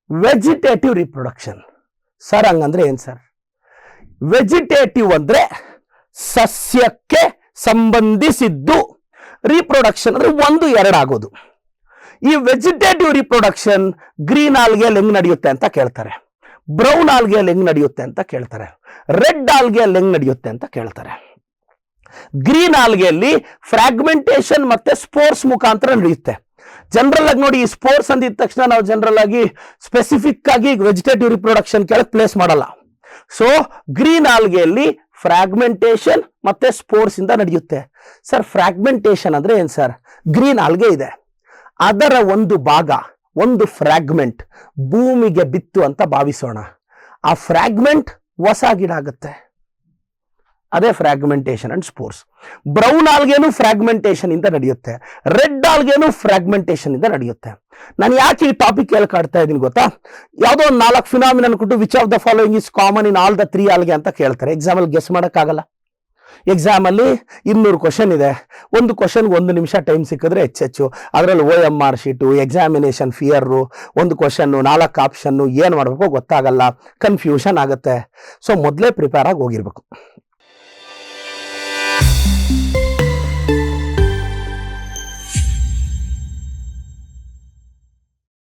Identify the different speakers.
Speaker 1: Vegetative reproduction. Sir ಹಂಗಂದ್ರೆ ಏನ್ sir? Vegetative ಅಂದ್ರೆ ಸಸ್ಯಕ್ಕೆ ಸಂಬಂಧಿಸಿದ್ದು, ರಿಪ್ರೊಡಕ್ಷನ್ ಅಂದ್ರೆ 1 2 ಆಗೋದು. ಈ ವೆಜಿಟೇಟಿವ್ ರಿಪ್ರೊಡಕ್ಷನ್ ಗ್ರೀನ್ ಆಲ್ಗೆಯಲ್ಲಿ ಹೆಂಗ್ ನಡೆಯುತ್ತೆ ಅಂತ ಕೇಳ್ತಾರೆ, ಬ್ರೌನ್ ಆಲ್ಗೆಯಲ್ಲಿ ಹೆಂಗ್ ನಡೆಯುತ್ತೆ ಅಂತ ಕೇಳ್ತಾರೆ, ರೆಡ್ ಆಲ್ಗೆಯಲ್ಲಿ ಹೆಂಗ್ ನಡೆಯುತ್ತೆ ಅಂತ ಕೇಳ್ತಾರೆ. ಗ್ರೀನ್ ಆಲ್ಗೆಯಲ್ಲಿ ಫ್ರಾಗ್ಮೆಂಟೇಶನ್ ಮತ್ತೆ ಸ್ಪೋರ್ಸ್ ಮುಖಾಂತರ ನಡೆಯುತ್ತೆ. ಜನರಲ್ ಆಗಿ ನೋಡಿ, ಈ ಸ್ಪೋರ್ಸ್ ಅಂದಿದ ತಕ್ಷಣ ನಾವು ಜನರಲ್ ಆಗಿ ಸ್ಪೆಸಿಫಿಕ್ ಆಗಿ ವೆಜಿಟೇಟಿವ್ ರಿಪ್ರೊಡಕ್ಷನ್ ಕೆಳಗೆ ಪ್ಲೇಸ್ ಮಾಡಲ್ಲ. ಸೊ ಗ್ರೀನ್ ಆಲ್ಗೆಯಲ್ಲಿ ಫ್ರಾಗ್ಮೆಂಟೇಶನ್ ಮತ್ತೆ ಸ್ಪೋರ್ಸ್ ಇಂದ ನಡೆಯುತ್ತೆ. ಸರ್ ಫ್ರಾಗ್ಮೆಂಟೇಶನ್ ಅಂದ್ರೆ ಏನ್ ಸರ್? ಗ್ರೀನ್ ಆಲ್ಗೆ ಇದೆ, ಅದರ ಒಂದು ಭಾಗ, ಒಂದು ಫ್ರಾಗ್ಮೆಂಟ್ ಭೂಮಿಗೆ ಬಿತ್ತು ಅಂತ ಭಾವಿಸೋಣ. ಆ ಫ್ರಾಗ್ಮೆಂಟ್ ಹೊಸ ಗಿಡ ಆಗುತ್ತೆ, ಅದೇ ಫ್ರಾಗ್ಮೆಂಟೇಶನ್ ಅಂಡ್ ಸ್ಪೋರ್ಸ್. ಬ್ರೌನ್ ಆಲ್ಗೆನು ಫ್ರಾಗ್ಮೆಂಟೇಶನ್ ಇಂದ ನಡೆಯುತ್ತೆ, ರೆಡ್ ಆಲ್ಗೆನು ಫ್ರಾಗ್ಮೆಂಟೇಶನ್ ಇಂದ ನಡೆಯುತ್ತೆ. ನಾನು ಯಾಕೆ ಈ ಟಾಪಿಕ್ ಹೇಳ್ಕಾಡ್ತಾ ಇದ್ದೀನಿ ಗೊತ್ತಾ? ಯಾವುದೋ ಒಂದು 4 ಫಿನಾಮಿನನ್ ಕೊಟ್ಟು which of the following is common in all the 3 algae ಅಂತ ಕೇಳ್ತಾರೆ. ಎಕ್ಸಾಮ್ ಅಲ್ಲಿ ಗೆಸ್ ಮಾಡಕ್ಕಾಗಲ್ಲ. ಎಕ್ಸಾಮ್ ಅಲ್ಲಿ 200 ಕ್ವಶನ್ ಇದೆ, ಒಂದು ಕ್ವಶನ್ 1 ನಿಮಿಷ ಟೈಮ್ ಸಿಕ್ಕಿದ್ರೆ ಹೆಚ್ಚು. ಅದರಲ್ಲಿ OMR ಶೀಟು, ಎಕ್ಸಾಮಿನೇಷನ್ ಫಿಯರು, ಒಂದು ಕ್ವಶನ್ 4 ಆಪ್ಷನ್, ಏನ್ ಮಾಡ್ಬೇಕು ಗೊತ್ತಾಗಲ್ಲ, ಕನ್ಫ್ಯೂಷನ್ ಆಗುತ್ತೆ. ಸೊ ಮೊದಲೇ ಪ್ರಿಪೇರ್ ಆಗಿ ಹೋಗಿರ್ಬೇಕು.